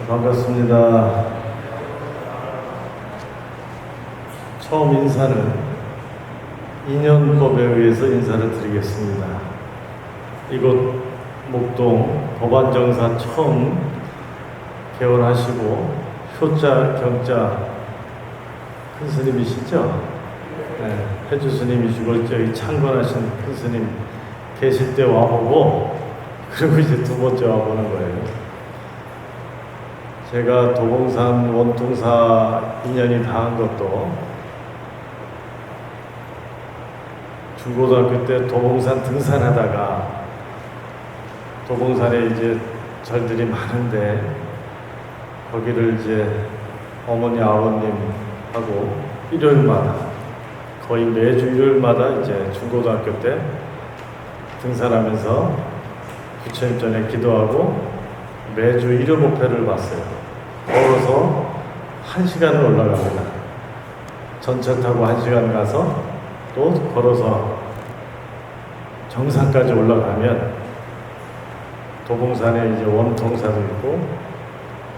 반갑습니다. 처음 인사는 인연법에 의해서 인사를 드리겠습니다. 이곳 목동 법안정사 처음 개원하시고 효자, 경자 큰 스님이시죠? 네, 해주 스님이시고 저기 창건하신 큰 스님 계실 때 와보고 그리고 이제 두 번째 와보는 거예요. 제가 도봉산 원통사 인연이 닿은 것도 중고등학교 때 도봉산 등산하다가 도봉산에 이제 절들이 많은데 거기를 이제 어머니 아버님하고 일요일마다 거의 매주 일요일마다 이제 중고등학교 때 등산하면서 부처님 전에 기도하고 매주 일요 목표를 봤어요. 걸어서 1시간을 올라갑니다. 전철 타고 1시간 가서 또 걸어서 정상까지 올라가면 도봉산에 이제 원통사도 있고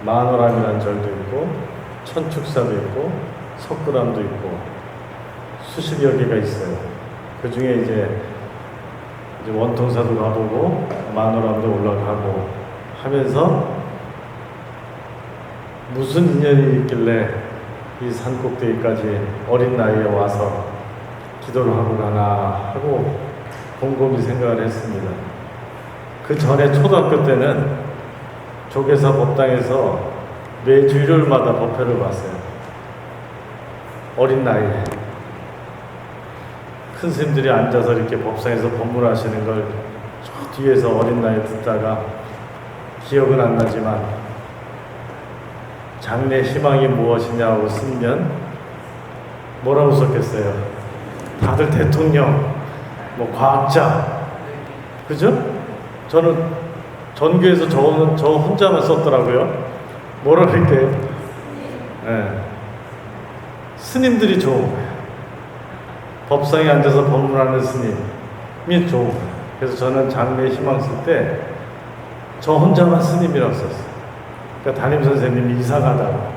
만월암이라는 절도 있고 천축사도 있고 석굴암도 있고 수십여 개가 있어요. 그 중에 이제 원통사도 가보고 만월암도 올라가고 하면서 무슨 인연이 있길래 이 산꼭대기까지 어린 나이에 와서 기도를 하고 가나 하고 곰곰이 생각을 했습니다. 그 전에 초등학교 때는 조계사 법당에서 매주 일요일마다 법회를 봤어요. 어린 나이에 큰 스님들이 앉아서 이렇게 법상에서 법문하시는 걸 저 뒤에서 어린 나이에 듣다가 기억은 안 나지만 장래 희망이 무엇이냐고 쓰면 뭐라고 썼겠어요? 다들 대통령, 뭐 과학자, 그죠? 저는 전교에서 저 혼자만 썼더라고요. 뭐라 그럴게요? 네. 스님들이 좋은 거예요. 법상에 앉아서 법문하는 스님이 좋은 거예요. 그래서 저는 장래 희망 쓸 때 저 혼자만 스님이라고 썼어요. 그러니까 담임 선생님이 이상하다고.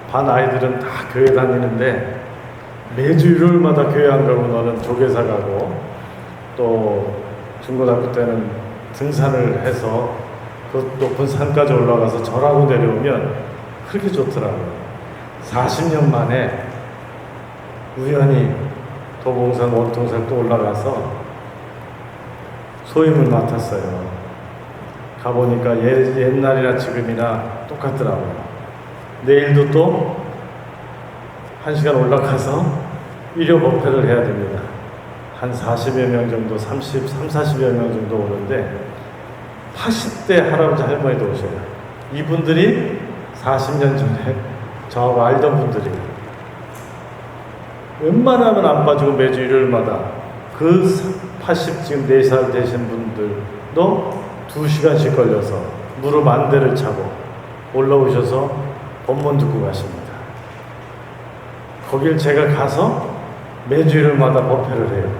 반 아이들은 다 교회 다니는데 매주 일요일마다 교회 안 가고 너는 조계사 가고 또 중고등학교 때는 등산을 해서 그 높은 산까지 올라가서 절하고 내려오면 그렇게 좋더라고요. 40년 만에 우연히 도봉산 원통산 또 올라가서 소임을 맡았어요. 가보니까 옛날이나 지금이나 똑같더라고요. 내일도 또 1시간 올라가서 일요 법회를 해야 됩니다. 한 40여 명 정도, 40여 명 정도 오는데 80대 할아버지 할머니도 오셔요. 이분들이 40년 전에 저하고 알던 분들이에요. 웬만하면 안 빠지고 매주 일요일마다 그 80 지금 4살 되신 분들도 2시간씩 걸려서 무릎 안 대를 차고 올라오셔서 법문 듣고 가십니다. 거길 제가 가서 매주 일요일마다 법회를 해요.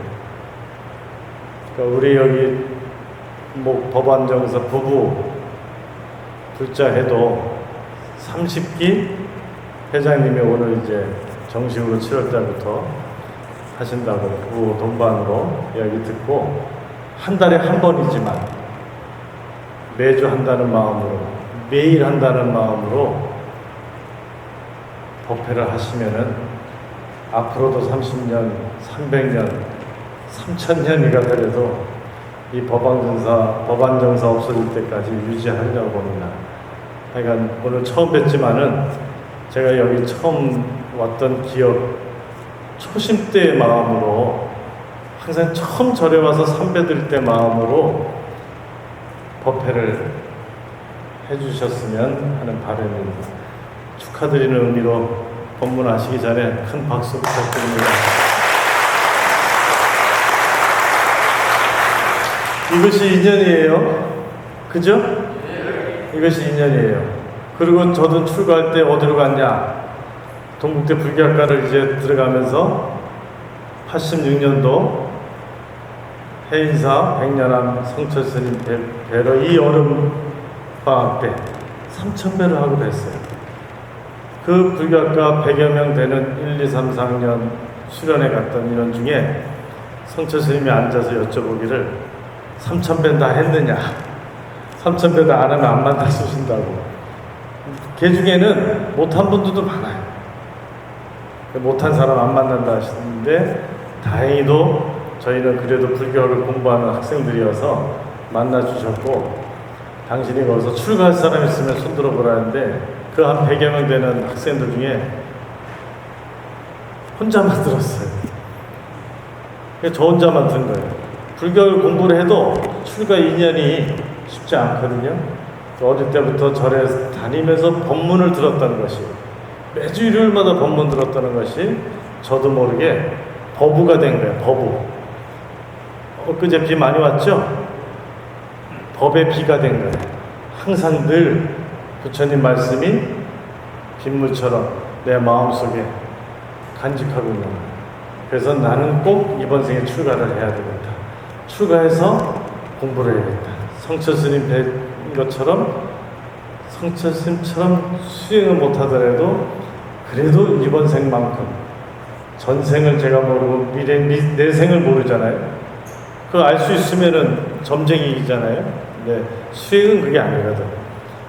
그러니까 우리 여기 뭐 법안정사 부부 둘째 해도 30기 회장님이 오늘 이제 정식으로 7월 달부터 하신다고 그 동반으로 이야기 듣고 한 달에 한 번이지만 매주 한다는 마음으로 매일 한다는 마음으로 법회를 하시면은 앞으로도 30년, 300년, 3000년이 가더라도 이 법안정사 없어질 때까지 유지하려고 봅니다. 하여간 오늘 처음 뵀지만은 제가 여기 처음 왔던 기억, 초심 때의 마음으로 항상 처음 절에 와서 삼배드릴 때 마음으로 법회를 해주셨으면 하는 바람입니다. 축하드리는 의미로 법문하시기 전에 큰 박수 부탁드립니다. 이것이 인연이에요. 그죠? 이것이 인연이에요. 그리고 저도 출가할 때 어디로 갔냐? 동국대 불교학과를 이제 들어가면서 86년도 해인사 백년암 성철스님 뵈러 이 여름 방학 때 3,000배를 하고 그랬어요. 그 불교학과 100여 명 되는 1, 2, 3, 4학년 수련회 갔던 인원 중에 성철 스님이 앉아서 여쭤보기를 3,000배 다 했느냐? 3,000배 다 안 하면 안 만나 주신다고. 걔 중에는 못한 분들도 많아요. 못한 사람 안 만난다 하시는데 다행히도 저희는 그래도 불교학을 공부하는 학생들이어서 만나 주셨고, 당신이 거기서 출가할 사람 있으면 손들어 보라는데 그 한 100여 명 되는 학생들 중에 혼자만 들었어요. 저 혼자만 든 거예요. 불교를 공부를 해도 출가 인연이 쉽지 않거든요. 어릴 때부터 절에 다니면서 법문을 들었다는 것이, 매주 일요일마다 법문 들었다는 것이 저도 모르게 법우가 된 거예요. 법우. 엊그제 비 많이 왔죠? 법의 비가 된 거예요. 항상 늘 부처님 말씀이 빗물처럼 내 마음속에 간직하고 있는 거예요. 그래서 나는 꼭 이번 생에 출가를 해야 되겠다. 출가해서 공부를 해야겠다. 성철 스님 뵌 것처럼, 성철 스님처럼 수행을 못하더라도 그래도 이번 생만큼, 전생을 제가 모르고 내 생을 모르잖아요. 그거 알 수 있으면은 점쟁이잖아요. 근데 수행은 그게 아니거든.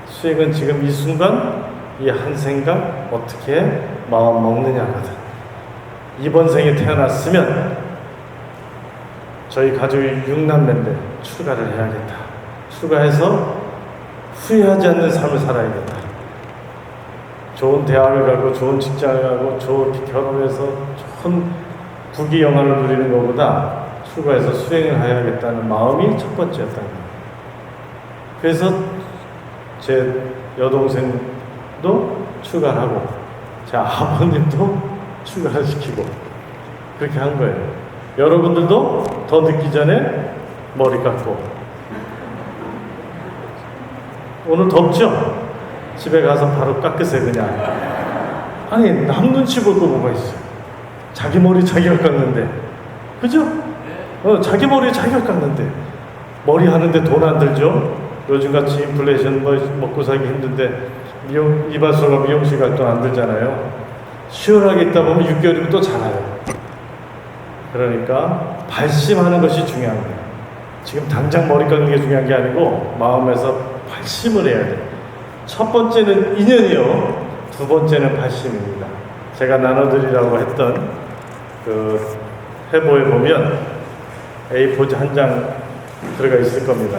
수행은 지금 이 순간 이 한 생각 어떻게 마음 먹느냐거든. 이번 생에 태어났으면 저희 가족이 6남매인데 출가를 해야겠다. 출가해서 후회하지 않는 삶을 살아야겠다. 좋은 대학을 가고 좋은 직장을 가고 좋은 결혼해서 좋은 부귀 영화를 누리는 것보다 출가해서 수행을 해야겠다는 마음이 첫 번째였던 거예요. 그래서 제 여동생도 출가하고 제 아버님도 출가를 시키고 그렇게 한 거예요. 여러분들도 더 늦기 전에 머리 깎고. 오늘 덥죠? 집에 가서 바로 깎으세요. 그냥. 아니 남 눈치 볼 거 뭐가 있어요. 자기 머리 자기가 깎는데, 그죠? 자기 머리 자기가 깎는데 머리 하는데 돈 안 들죠? 요즘같이 인플레이션 먹고 살기 힘든데 이발소가 미용실 갈 돈 안 들잖아요. 시원하게 있다 보면 6개월이면 또 자라요. 그러니까 발심하는 것이 중요한 거예요. 지금 당장 머리 깎는 게 중요한 게 아니고 마음에서 발심을 해야 돼요. 첫 번째는 인연이요, 두 번째는 발심입니다. 제가 나눠드리라고 했던 그 회보에 보면 A4지 한 장 들어가 있을 겁니다.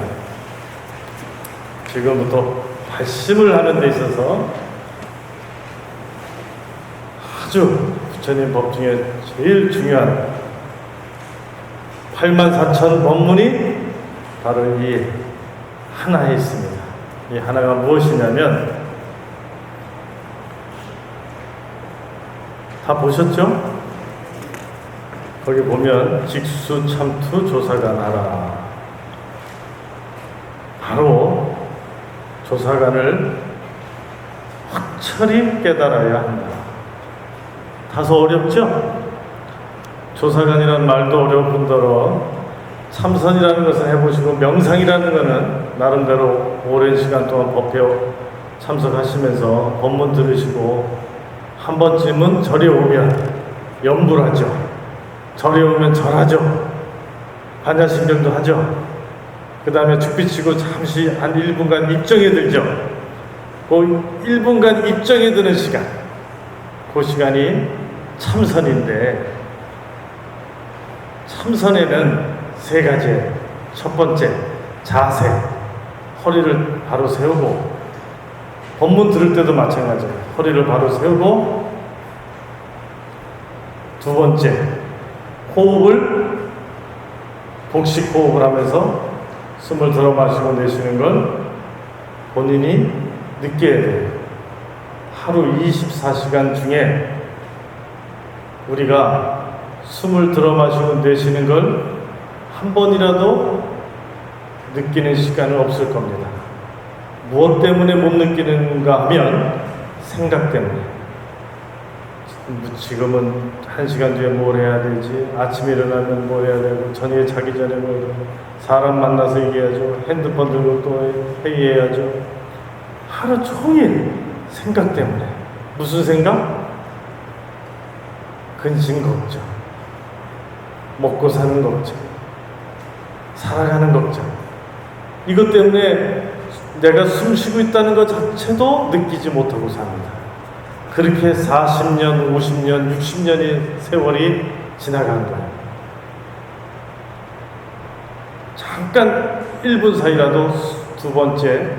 지금부터 발심을 하는 데 있어서 아주 부처님 법 중에 제일 중요한 84,000 법문이 바로 이 하나에 있습니다. 이 하나가 무엇이냐면, 다 보셨죠? 거기 보면 직수 참투 조사관 하라. 바로 조사관을 확철히 깨달아야 한다. 다소 어렵죠? 조사관이라는 말도 어려운 뿐더러 참선이라는 것을 해보시고 명상이라는 것은 나름대로 오랜 시간 동안 법회 참석하시면서 법문 들으시고 한 번쯤은 절에 오면 염불 하죠. 절에 오면 절하죠. 반야심경도 하죠. 그 다음에 죽비치고 잠시 한 1분간 입정에 들죠. 그 1분간 입정에 드는 시간, 그 시간이 참선인데, 참선에는 세 가지. 첫 번째, 자세. 허리를 바로 세우고, 법문 들을 때도 마찬가지예요. 허리를 바로 세우고, 두 번째, 호흡을 복식 호흡을 하면서 숨을 들어 마시고 내쉬는 건 본인이 느껴야 돼요. 하루 24시간 중에 우리가 숨을 들어 마시고 내쉬는 걸 한 번이라도 느끼는 시간은 없을 겁니다. 무엇 때문에 못 느끼는가 하면 생각 때문에. 지금은 1시간 뒤에 뭘 해야 되지, 아침에 일어나면 뭘 해야 되고, 저녁에 자기 전에 뭐 사람 만나서 얘기해야죠, 핸드폰 들고 또 회의해야죠. 하루 종일 생각 때문에. 무슨 생각? 근심 걱정, 먹고 사는 걱정, 살아가는 걱정. 이것 때문에 내가 숨 쉬고 있다는 것 자체도 느끼지 못하고 삽니다. 그렇게 40년, 50년, 60년의 세월이 지나간 거예요. 잠깐 1분 사이라도 두 번째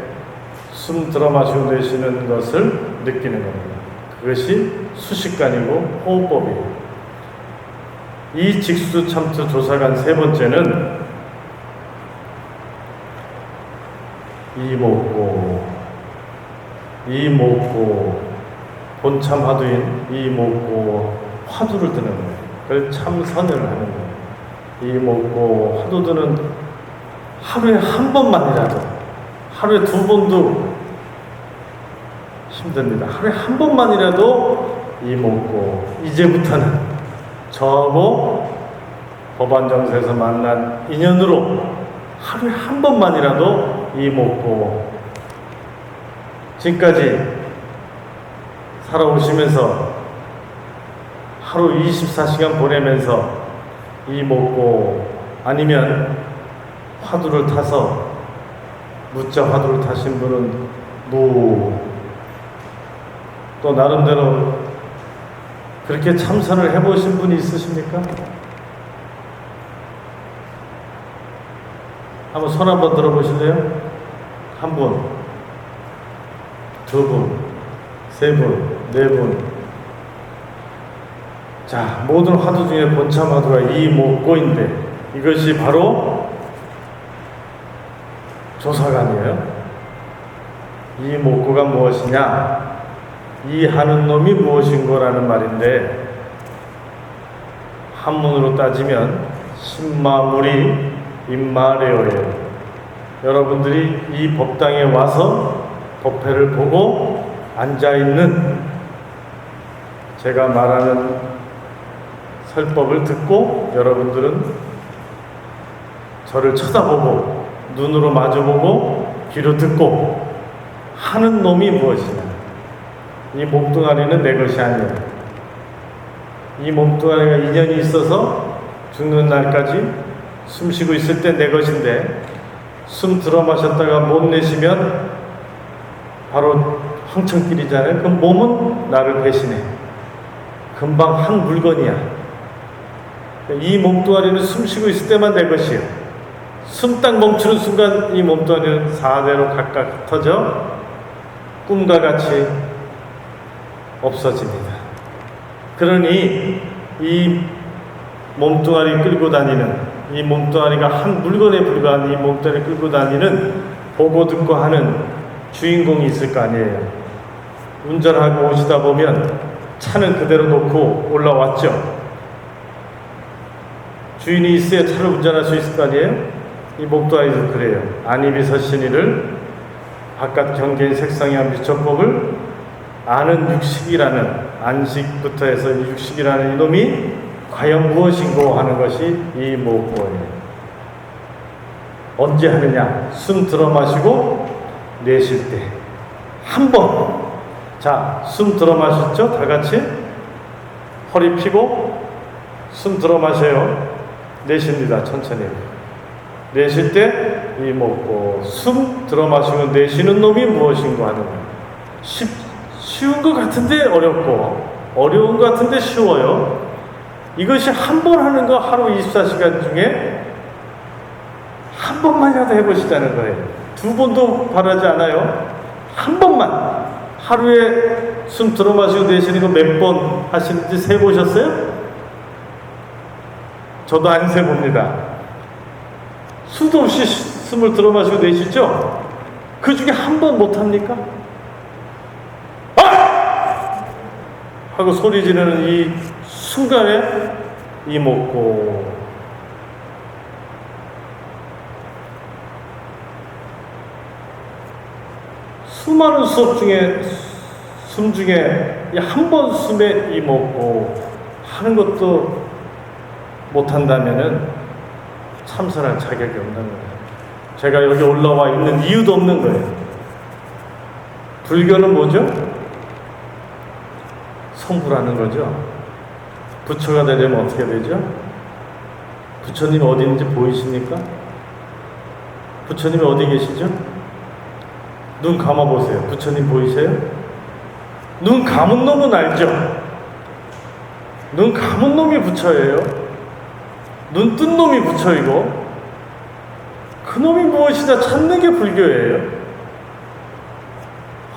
숨 들어 마시고 내쉬는 것을 느끼는 겁니다. 그것이 수식관이고 호흡법이에요. 이 직수참투 조사관 세 번째는 이 먹고 본참 화두인 이 먹고 화두를 드는 거예요. 그걸 참선을 하는 거예요. 이 먹고 화두 드는 하루에 한 번만이라도, 하루에 두 번도 힘듭니다. 하루에 한 번만이라도 이 먹고, 이제부터는 저하고 법안정서에서 만난 인연으로 하루에 한 번만이라도 이 먹고, 지금까지 살아오시면서 하루 24시간 보내면서 이 먹고, 아니면 화두를 타서 무자 화두를 타신 분은 또 나름대로 그렇게 참선을 해보신 분이 있으십니까? 한번 손 한번 들어보실래요? 한 분, 두 분, 세 분, 네 분. 자, 모든 화두 중에 본참 화두가 이 목고인데, 이것이 바로 조사관이에요. 이 목고가 무엇이냐? 이 하는 놈이 무엇인고라는 말인데, 한문으로 따지면 신마무리 임마레오예요. 여러분들이 이 법당에 와서 법회를 보고 앉아있는, 제가 말하는 설법을 듣고 여러분들은 저를 쳐다보고 눈으로 마주보고 귀로 듣고 하는 놈이 무엇이냐? 이 몸뚱아리는 내 것이 아니에요. 이 몸뚱아리가 인연이 있어서 죽는 날까지 숨 쉬고 있을 때 내 것인데, 숨 들어 마셨다가 못 내쉬면 바로 황천길이잖아요. 그 몸은 나를 배신해. 금방 한 물건이야. 이 몸뚱아리는 숨 쉬고 있을 때만 내 것이에요. 숨 딱 멈추는 순간 이 몸뚱아리는 사대로 각각 흩어져 꿈과 같이 없어집니다. 그러니 이 몸뚱아리 끌고 다니는, 이 몸뚱아리가 한 물건에 불과한 이 몸뚱아리 끌고 다니는, 보고 듣고 하는 주인공이 있을 거 아니에요. 운전하고 오시다 보면 차는 그대로 놓고 올라왔죠. 주인이 있어야 차를 운전할 수 있을 거 아니에요. 이 몸뚱아리도 그래요. 안입이 서신이를 바깥 경계인 색상의 미처법을 아는 육식이라는, 안식부터 해서 육식이라는 이놈이 과연 무엇인고 하는 것이 이 목고예요. 언제 하느냐? 숨 들어 마시고 내쉴 때 한 번. 자, 숨 들어 마셨죠? 다 같이 허리 펴고 숨 들어 마셔요. 내쉽니다. 천천히. 내쉴 때 이 먹고, 숨 들어 마시고 내쉬는 놈이 무엇인고 하는 거예요. 쉬운 것 같은데 어렵고, 어려운 것 같은데 쉬워요. 이것이 한 번 하는 거, 하루 24시간 중에 한 번만이라도 해보시자는 거예요. 두 번도 바라지 않아요. 한 번만. 하루에 숨 들어 마시고 내쉬는 거 몇 번 하시는지 세보셨어요? 저도 안 세봅니다. 수도 없이 숨을 들어 마시고 내쉬죠? 그 중에 한 번 못합니까? 아! 하고 소리 지르는 이 순간에 이 먹고, 수많은 수업 중에, 숨 중에 한 번 숨에 이 먹고 하는 것도 못한다면은 참선할 자격이 없는 거예요. 제가 여기 올라와 있는 이유도 없는 거예요. 불교는 뭐죠? 성불하는 거죠. 부처가 되려면 어떻게 되죠? 부처님이 어디 있는지 보이십니까? 부처님이 어디 계시죠? 눈 감아보세요. 부처님 보이세요? 눈 감은 놈은 알죠? 눈 감은 놈이 부처예요. 눈 뜬 놈이 부처이고, 그 놈이 무엇이냐 찾는 게 불교예요.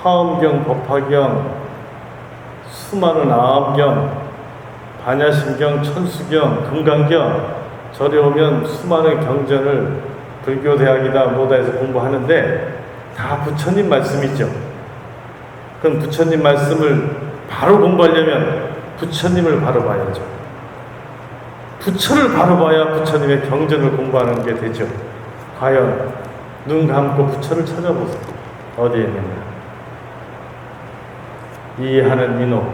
화엄경, 법화경, 수많은 아함경, 반야심경, 천수경, 금강경, 절에 오면 수많은 경전을 불교대학이다 뭐다 해서 공부하는데 다 부처님 말씀이죠. 그럼 부처님 말씀을 바로 공부하려면 부처님을 바로 봐야죠. 부처를 바로 봐야 부처님의 경전을 공부하는 게 되죠. 과연 눈 감고 부처를 찾아보세요. 어디에 있는가? 이해하는 이놈,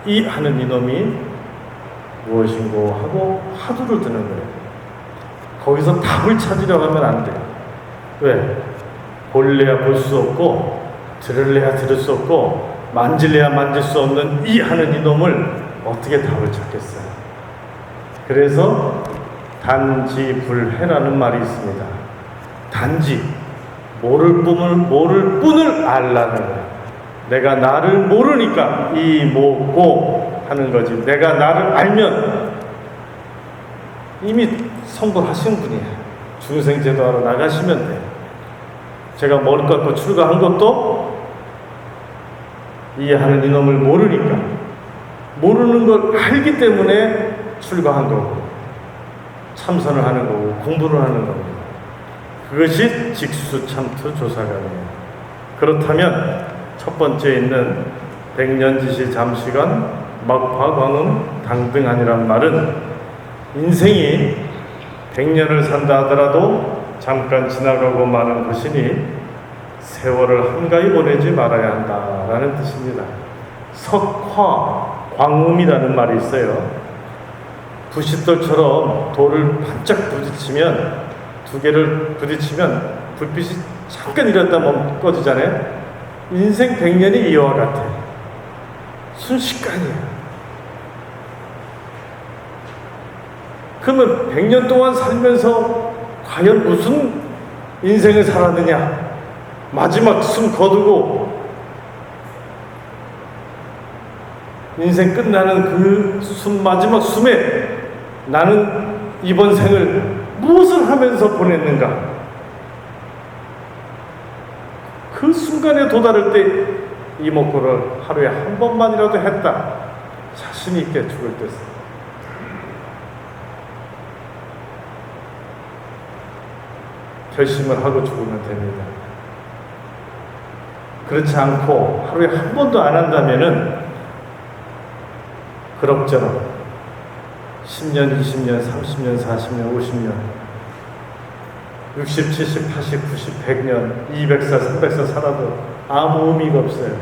이 하는 이놈이 무엇인고 하고 화두를 드는 거예요. 거기서 답을 찾으려고 하면 안 돼요. 왜? 볼래야 볼 수 없고, 들을래야 들을 수 없고, 만질래야 만질 수 없는 이 하는 이놈을 어떻게 답을 찾겠어요? 그래서 단지불해라는 말이 있습니다. 단지 모를 뿐을 알라는 거예요. 내가 나를 모르니까 이모고 하는 거지. 내가 나를 알면 이미 성불하신 분이에요. 중생제도하러 나가시면 돼요. 제가 머리 깎고 출가한 것도 이해하는 이놈을 모르니까, 모르는 걸 알기 때문에 출가한 거고, 참선을 하는 거고, 공부를 하는 겁니다. 그것이 직수참투 조사관이에요. 그렇다면 첫 번째 있는 백년지시 잠시간 막파광음 당등하니란 말은 인생이 100년을 산다 하더라도 잠깐 지나가고 마는 것이니 세월을 한가히 보내지 말아야 한다라는 뜻입니다. 석화 광음이라는 말이 있어요. 부싯돌처럼 돌을 반짝 부딪히면, 두 개를 부딪히면 불빛이 잠깐 이랬다 꺼지잖아요. 인생 100년이 이와 같아요. 순식간이에요. 그러면 100년 동안 살면서 과연 무슨 인생을 살았느냐? 마지막 숨 거두고 인생 끝나는 그 마지막 숨에 나는 이번 생을 무엇을 하면서 보냈는가? 그 순간에 도달할 때 이목구를 하루에 한 번만이라도 했다. 자신 있게 죽을 때 결심을 하고 죽으면 됩니다. 그렇지 않고 하루에 한 번도 안 한다면은 그럭저럭 10년, 20년, 30년, 40년, 50년, 60, 70, 80, 90, 100년, 200살, 300살 살아도 아무 의미가 없어요.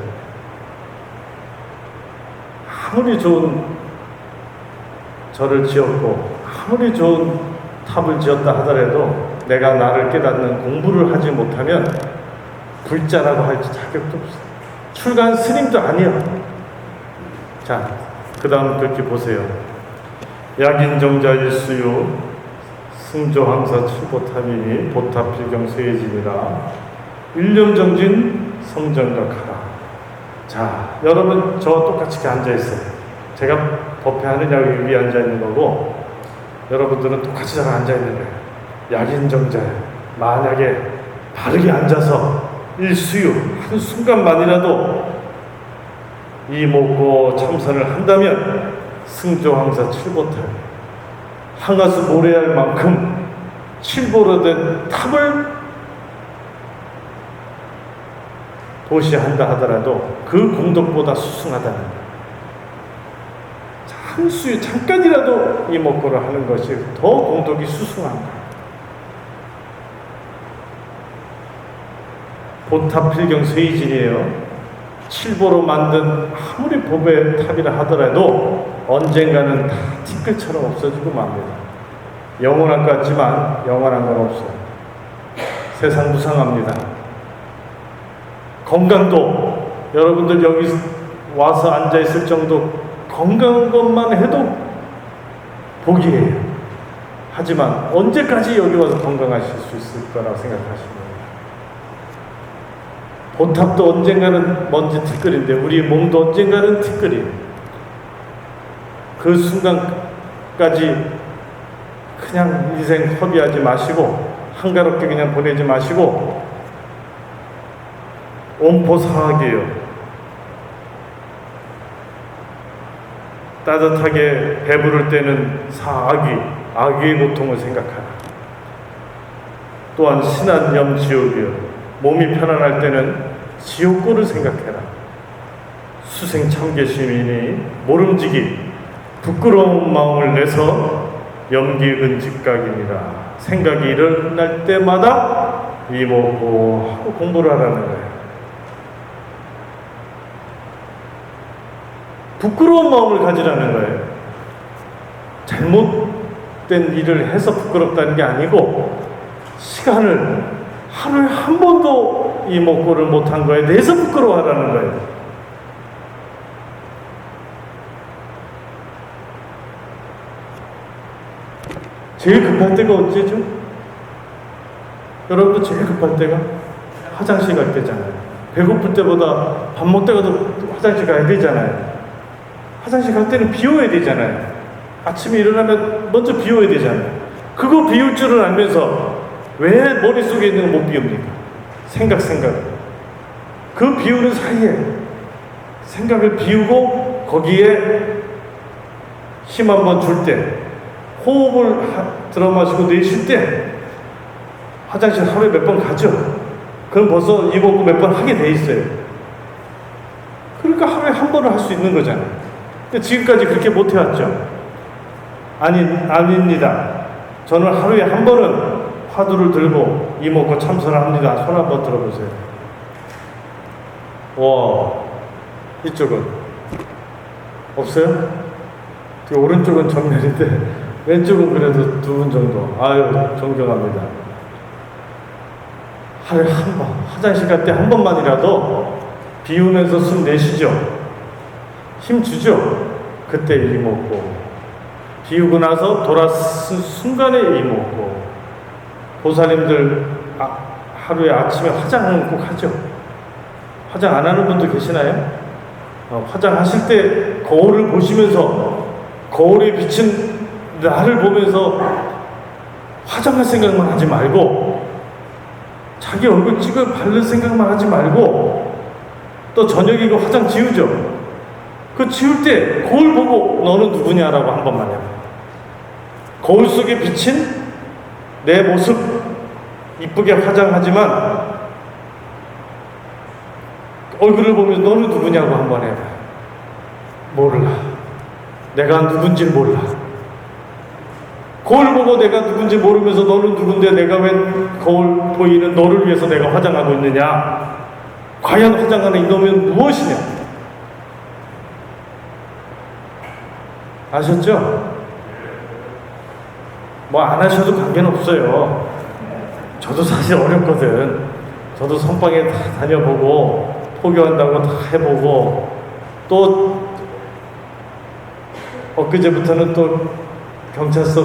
아무리 좋은 절을 지었고 아무리 좋은 탑을 지었다 하더라도 내가 나를 깨닫는 공부를 하지 못하면 불자라고 할 자격도 없어요. 출가한 스님도 아니야. 자, 그 다음 그렇게 보세요. 약인정자 일수유 승조항사 칠보탑이니 보탑필경 쇠진이라 일념정진 성정각하라. 자, 여러분 저와 똑같이 이렇게 앉아있어요. 제가 법회하는 여기 위에 앉아있는 거고 여러분들은 똑같이 잘 앉아있는 거예요. 약인정자예요. 만약에 바르게 앉아서 일수유 한순간만이라도 이목고 참선을 한다면 승조항사 칠보탑 항아수 모래알 만큼 칠보로 된 탑을 도시한다 하더라도 그 공덕보다 수승하다는 거예요. 한 수유 잠깐이라도 이목고를 하는 것이 더 공덕이 수승한 거예요. 보탑필경 쇠이진이에요. 칠보로 만든 아무리 법의 탑이라 하더라도 언젠가는 다 티끌처럼 없어지고 맙니다. 영원한 것 같지만 영원한 건 없어요. 세상 무상합니다. 건강도 여러분들 여기 와서 앉아있을 정도 건강한 것만 해도 복이에요. 하지만 언제까지 여기 와서 건강하실 수 있을 거라고 생각하십니까? 보탑도 언젠가는 먼지 티끌인데 우리 몸도 언젠가는 티끌이에요. 그 순간까지 그냥 인생 허비하지 마시고 한가롭게 그냥 보내지 마시고 온포사하게요. 따뜻하게 배부를 때는 아귀의 고통을 생각하라. 또한 신한염 지옥이요. 몸이 편안할 때는 지옥고를 생각해라. 수생 참계심이니 모름지기 부끄러운 마음을 내서 염기은직각이니라. 생각이 일어날 때마다 이모고 하고 공부를 하라는 거예요. 부끄러운 마음을 가지라는 거예요. 잘못된 일을 해서 부끄럽다는 게 아니고 시간을 하루에 한 번도 이목구를 못한 거에 대해서 부끄러워하라는 거예요. 제일 급할 때가 언제죠? 여러분도 제일 급할 때가 화장실 갈 때잖아요. 배고플 때보다 밥 먹을 때가도 화장실 가야 되잖아요. 화장실 갈 때는 비워야 되잖아요. 아침에 일어나면 먼저 비워야 되잖아요. 그거 비울 줄을 알면서 왜 머릿속에 있는 거 못 비웁니까? 생각. 그 비우는 사이에 생각을 비우고 거기에 힘 한번 줄 때, 호흡을 들어 마시고 내쉴 때 화장실 하루에 몇 번 가죠? 그럼 벌써 이거 몇 번 하게 돼 있어요. 그러니까 하루에 한 번을 할 수 있는 거잖아요. 근데 지금까지 그렇게 못 해왔죠? 아닙니다. 저는 하루에 한 번은 화두를 들고 이목구 참선을 합니다. 손 한번 들어보세요. 와, 이쪽은 없어요? 오른쪽은 정면인데 왼쪽은 그래도 2분 정도. 아유, 존경합니다. 하루에 한 번, 화장실 갈 때 한 번만이라도 비우면서 숨 내쉬죠. 힘 주죠. 그때 이목구. 비우고 나서 돌아선 순간에 이목구. 보살님들 하루에 아침에 화장은 꼭 하죠. 화장 안 하는 분도 계시나요? 화장하실 때 거울을 보시면서 거울에 비친 나를 보면서 화장할 생각만 하지 말고 자기 얼굴 찍어 바를 생각만 하지 말고 또 저녁이고 화장 지우죠. 그 지울 때 거울 보고 너는 누구냐라고 한 번만 해요. 거울 속에 비친 내 모습 이쁘게 화장하지만 얼굴을 보면서 너는 누구냐고 한 번 해봐. 몰라. 내가 누군지 몰라. 거울 보고 내가 누군지 모르면서 너는 누군데 내가 왜 거울 보이는 너를 위해서 내가 화장하고 있느냐. 과연 화장하는 이놈은 무엇이냐. 아셨죠? 뭐 안 하셔도 관계는 없어요. 저도 사실 어렵거든. 저도 선방에 다 다녀보고 포교한다고 다 해보고 또 엊그제부터는 또 경찰서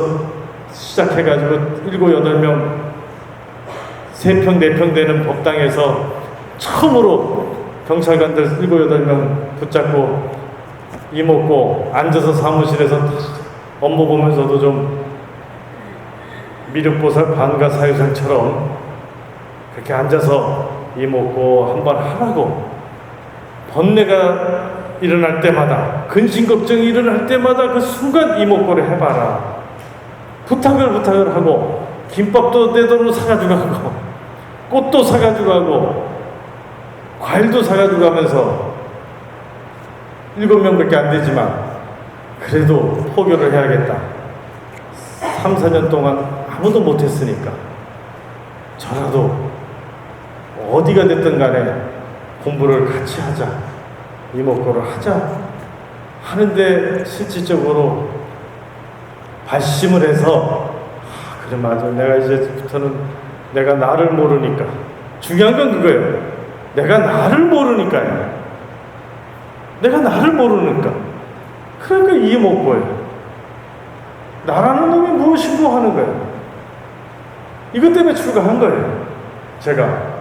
시작해가지고 7, 8명 3평, 4평 되는 법당에서 처음으로 경찰관들 7, 8명 붙잡고 이목구 앉아서 사무실에서 업무 보면서도 좀 미륵보살 반가사유상처럼 그렇게 앉아서 이목구 한번 하라고 번뇌가 일어날 때마다 근심걱정이 일어날 때마다 그 순간 이목구를 해봐라. 부탁을 하고 김밥도 내 돈으로 사가지고 가고 꽃도 사가지고 가고 과일도 사가지고 가면서 7명밖에 안 되지만 그래도 포교를 해야겠다. 3, 4년 동안 아무도 못했으니까 저라도 어디가 됐든 간에 공부를 같이 하자. 이목구를 하자. 하는데 실질적으로 발심을 해서 그래 맞아. 내가 이제부터는 내가 나를 모르니까 중요한 건 그거예요. 내가 나를 모르니까요. 내가 나를 모르니까. 그러니까 이목고예요. 나라는 놈이 무엇이고 하는 거예요. 이것 때문에 출가한 거예요. 제가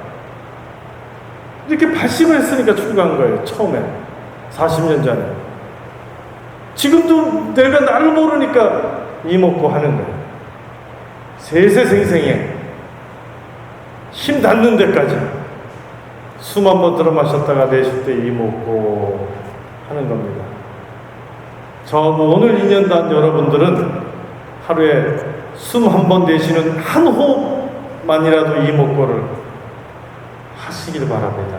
이렇게 발심을 했으니까 출가한 거예요. 처음에 40년 전에. 지금도 내가 나를 모르니까 이목고 하는 거예요. 세세생생에 힘 닿는 데까지 숨 한 번 들어 마셨다가 내쉴 때 이목고 하는 겁니다. 저 오늘 2년단 여러분들은 하루에 숨 한 번 내쉬는 한 호흡만이라도 이목고를 하시길 바랍니다.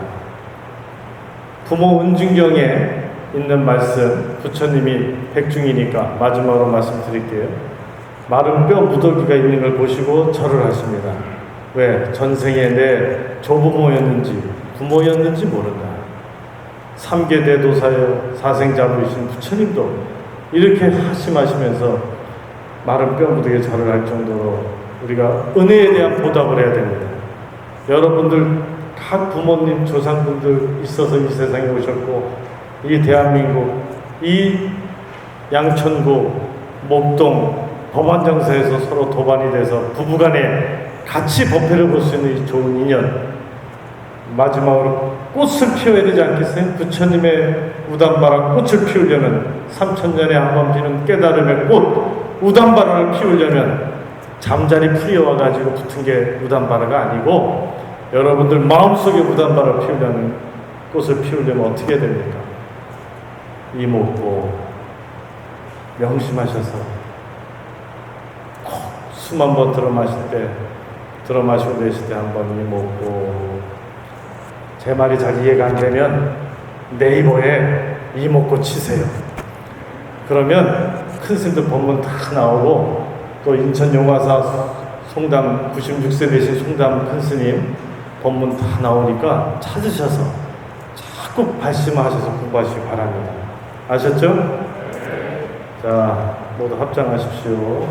부모 은중경에 있는 말씀, 부처님이 백중이니까 마지막으로 말씀드릴게요. 마른 뼈 무더기가 있는 걸 보시고 절을 하십니다. 왜? 전생에 내 조부모였는지 부모였는지 모른다. 삼계대도사여 사생자부이신 부처님도 이렇게 하심하시면서 마른 뼈 무더기에 절을 할 정도로 우리가 은혜에 대한 보답을 해야 됩니다. 여러분들 각 부모님 조상분들 있어서 이 세상에 오셨고, 이 대한민국 이 양천구 목동 법안정서에서 서로 도반이 돼서 부부간에 같이 법회를 볼 수 있는 이 좋은 인연, 마지막으로 꽃을 피워야 되지 않겠어요? 부처님의 우담바라 꽃을 피우려면 3000년에 한 번 피는 깨달음의 꽃 우담바라를 피우려면 잠자리 풀이 와가지고 붙은 게 우담바라가 아니고, 여러분들 마음속에 우담바라를 피우려면, 꽃을 피우려면 어떻게 해야 됩니까? 이목고 명심하셔서 콕 숨 한 번 들어 마실 때, 들어 마시고 내쉴 때 한 번 이목고. 제 말이 잘 이해가 안 되면 네이버에 이목고 치세요. 그러면 큰 스님들 법문 다 나오고, 또 인천 용화사 송담 96세 되신 송담 큰 스님 법문 다 나오니까 찾으셔서 자꾸 발심하셔서 공부하시기 바랍니다. 아셨죠? 자, 모두 합장하십시오.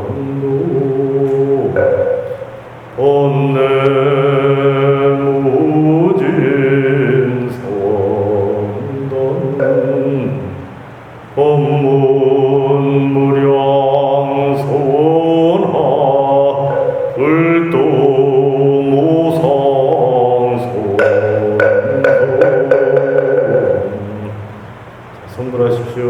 중생무변선도 본래무진선돈 법문무량선하 불도무상선도. 성불하십시오.